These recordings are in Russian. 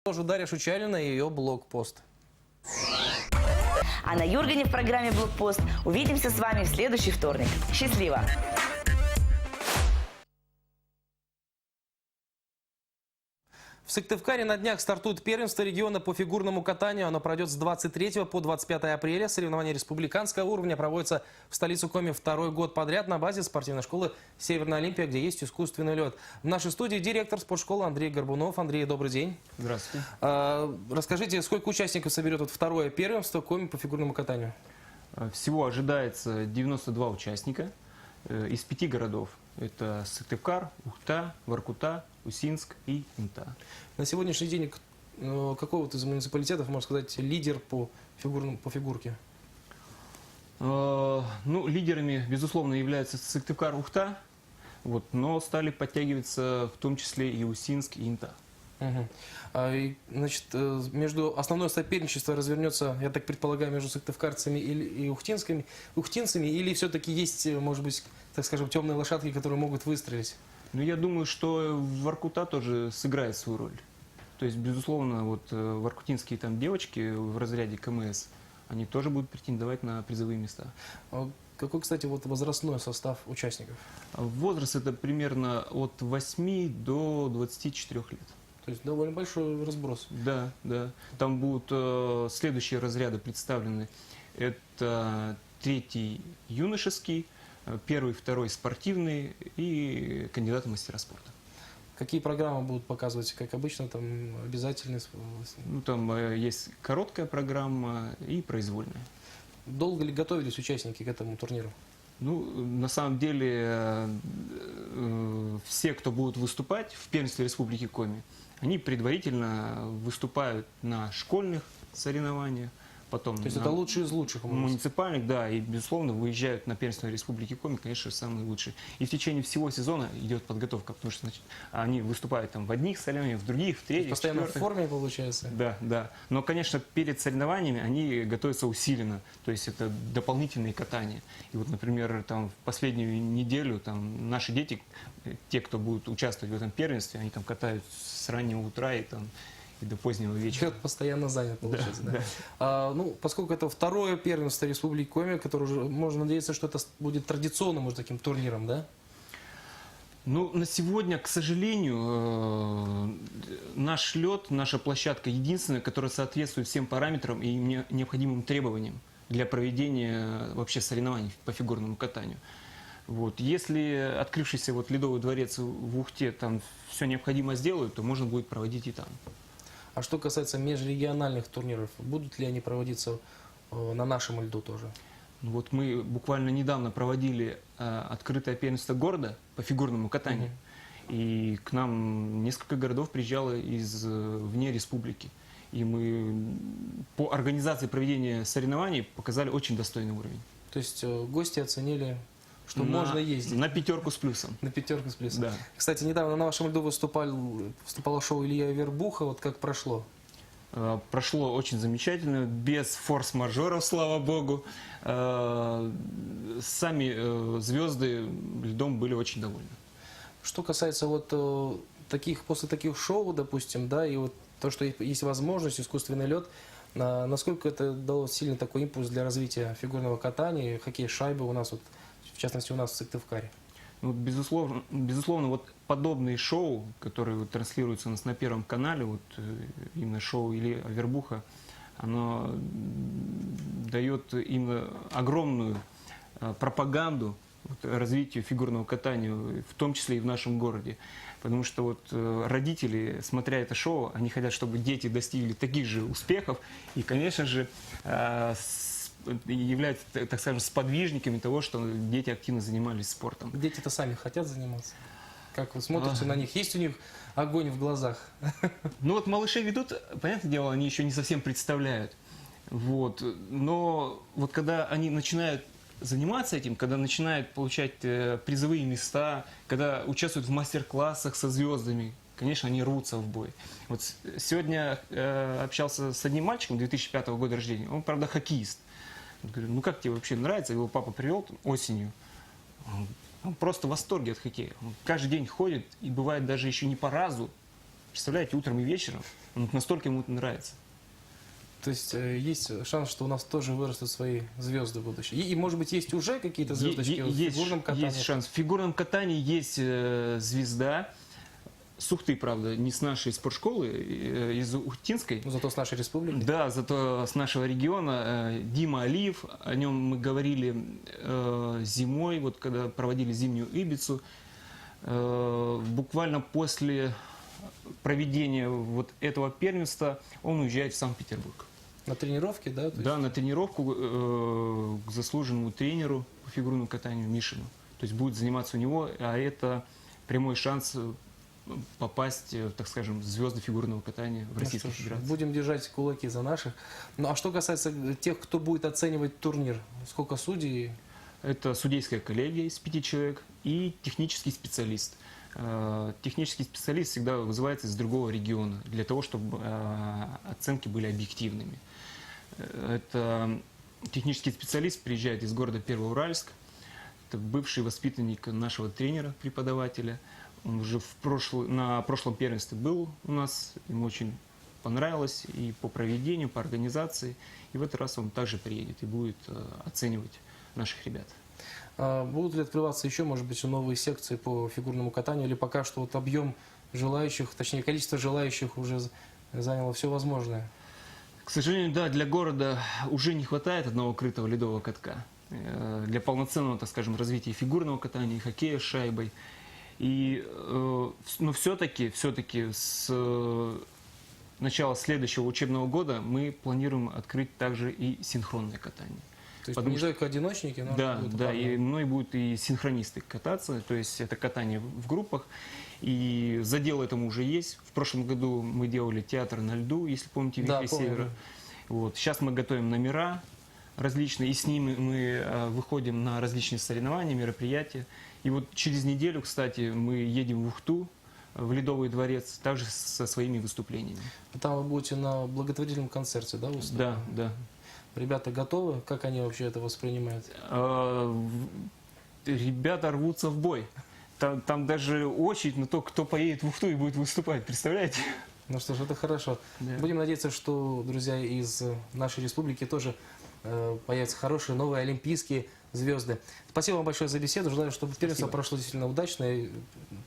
Тоже Дарья Шучалина и ее блогпост. Анна Юргене в программе «Блокпост». Увидимся с вами в следующий вторник. Счастливо! В Сыктывкаре на днях стартует первенство региона по фигурному катанию. Оно пройдет с 23 по 25 апреля. Соревнования республиканского уровня проводятся в столице Коми второй год подряд на базе спортивной школы «Северная Олимпия», где есть искусственный лед. В нашей студии директор спортшколы Андрей Горбунов. Андрей, добрый день. Здравствуйте. Расскажите, сколько участников соберет второе первенство Коми по фигурному катанию? Всего ожидается 92 участника из 5 городов. Это Сыктывкар, Ухта, Воркута, Усинск и Инта. На сегодняшний день какой вот из муниципалитетов, можно сказать, лидер по фигурке? Лидерами, безусловно, являются Сыктывкар, Ухта, но стали подтягиваться в том числе и Усинск, и Инта. Угу. Значит, между основное соперничество развернется, я так предполагаю, между сыктывкарцами и ухтинцами, или все-таки есть, может быть, так скажем, темные лошадки, которые могут выстрелить? Я думаю, что Воркута тоже сыграет свою роль. То есть, безусловно, воркутинские там девочки в разряде КМС, они тоже будут претендовать на призовые места. Какой, кстати, возрастной состав участников? Возраст это примерно от 8 до 24 лет. То есть довольно большой разброс. Да, да. Там будут следующие разряды представлены. Это 3-й юношеский, 1-й, 2-й спортивный и кандидаты в мастера спорта. Какие программы будут показывать, как обычно, там обязательные? Там есть короткая программа и произвольная. Долго ли готовились участники к этому турниру? На самом деле, все, кто будут выступать в первенстве Республики Коми, они предварительно выступают на школьных соревнованиях, потом то есть это лучшие из лучших? Муниципальных, да, и, безусловно, выезжают на первенство Республики Коми, конечно, самые лучшие. И в течение всего сезона идет подготовка, потому что они выступают там в одних соревнованиях, в других, в третьих, постоянно четвертых. в форме, получается? Да, да. Но, конечно, перед соревнованиями они готовятся усиленно, то есть это дополнительные катания. И например, там в последнюю неделю там наши дети, те, кто будут участвовать в этом первенстве, они там катают с раннего утра и до позднего вечера. Лед постоянно занят, получается. Да, да. Поскольку это второе первенство Республики Коми, которое уже, можно надеяться, что это будет трудоционным уже таким турниром, да? На сегодня, к сожалению, наш лед, наша площадка единственная, которая соответствует всем параметрам и необходимым требованиям для проведения вообще соревнований по фигурному катанию. Если открывшийся ледовый дворец в Ухте там все необходимо сделают, то можно будет проводить и там. А что касается межрегиональных турниров, будут ли они проводиться на нашем льду тоже? Мы буквально недавно проводили открытое первенство города по фигурному катанию. И к нам несколько городов приезжало вне республики. И мы по организации проведения соревнований показали очень достойный уровень. То есть гости оценили, что можно ездить? На 5 с плюсом. На 5 с плюсом. Да. Кстати, недавно на вашем льду выступало шоу Илья Вербуха. Как прошло? Прошло очень замечательно, без форс-мажоров, слава богу. Сами звезды льдом были очень довольны. Что касается после таких шоу, допустим, да, и то, что есть возможность, искусственный лед, насколько это дало сильный такой импульс для развития фигурного катания, хоккей шайбы у нас, в частности, у нас в Сыктывкаре? Безусловно, подобные шоу, которые транслируются у нас на Первом канале, именно шоу Ильи Вербуха, оно дает именно огромную пропаганду развитию фигурного катания, в том числе и в нашем городе. Потому что родители, смотря это шоу, они хотят, чтобы дети достигли таких же успехов и, конечно же, являются, так скажем, сподвижниками того, что дети активно занимались спортом. Дети-то сами хотят заниматься? Как вы смотрите на них? Есть у них огонь в глазах? Малыши ведут, понятное дело, они еще не совсем представляют. Но когда они начинают заниматься этим, когда начинают получать призовые места, когда участвуют в мастер-классах со звездами, конечно, они рвутся в бой. Сегодня общался с одним мальчиком 2005 года рождения, он, правда, хоккеист. Говорю, как тебе вообще нравится? Его папа привел осенью. Он просто в восторге от хоккея. Он каждый день ходит, и бывает даже еще не по разу Представляете, утром и вечером. Вот настолько ему это нравится. То есть есть шанс, что у нас тоже вырастут свои звезды в будущем. И, может быть, есть уже какие-то звездочки в фигурном катании? Есть шанс. В фигурном катании есть звезда. С Ухты, правда, не с нашей спортшколы, из Ухтинской. Ну, зато с нашей республики. Да, зато с нашего региона. Дима Алиев, о нем мы говорили зимой, вот когда проводили зимнюю Ибицу. Буквально после проведения вот этого первенства он уезжает в Санкт-Петербург. На тренировке, да? Да, на тренировку к заслуженному тренеру по фигурному катанию Мишину. То есть будет заниматься у него, а это прямой шанс попасть, так скажем, в звезды фигурного катания в Российской Ну что ж, Федерации. будем держать кулаки за наших. Ну а что касается тех, кто будет оценивать турнир, сколько судей? Это судейская коллегия из 5 человек и технический специалист. Технический специалист всегда вызывается из другого региона, для того, чтобы оценки были объективными. Это технический специалист приезжает из города Первоуральск. Это бывший воспитанник нашего тренера, преподавателя. Он уже на прошлом первенстве был у нас, ему очень понравилось и по проведению, по организации. И в этот раз он также приедет и будет оценивать наших ребят. А будут ли открываться еще, может быть, новые секции по фигурному катанию, или пока что вот объем желающих, точнее количество желающих уже заняло все возможное? К сожалению, да, для города уже не хватает одного крытого ледового катка. Для полноценного, так скажем, развития фигурного катания, хоккея с шайбой. Но все-таки с начала следующего учебного года мы планируем открыть также и синхронное катание. То есть Потому не только одиночники, но Да, будет да, парные. и мной будут и синхронисты кататься, то есть это катание в группах. И задел этому уже есть. В прошлом году мы делали театр на льду, если помните, Да, «Вихрь помню, Севера». да. Вот. Сейчас мы готовим номера различные, и с ними мы выходим на различные соревнования, мероприятия. И вот через неделю, кстати, мы едем в Ухту, в Ледовый дворец, также со своими выступлениями. Там вы будете на благотворительном концерте, да, выступать? Да, да. Ребята готовы? Как они вообще это воспринимают? Ребята рвутся в бой. Там даже очередь на то, кто поедет в Ухту и будет выступать, представляете? Ну что ж, это хорошо. Да. Будем надеяться, что, друзья, из нашей республики тоже появятся хорошие новые олимпийские звезды. Спасибо вам большое за беседу. Желаю, чтобы первенство прошло действительно удачно и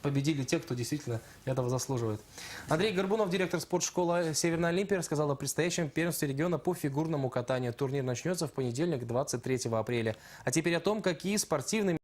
победили те, кто действительно этого заслуживает. Андрей Горбунов, директор спортшколы «Северная Олимпия», рассказал о предстоящем первенстве региона по фигурному катанию. Турнир начнется в понедельник, 23 апреля. А теперь о том, какие спортивные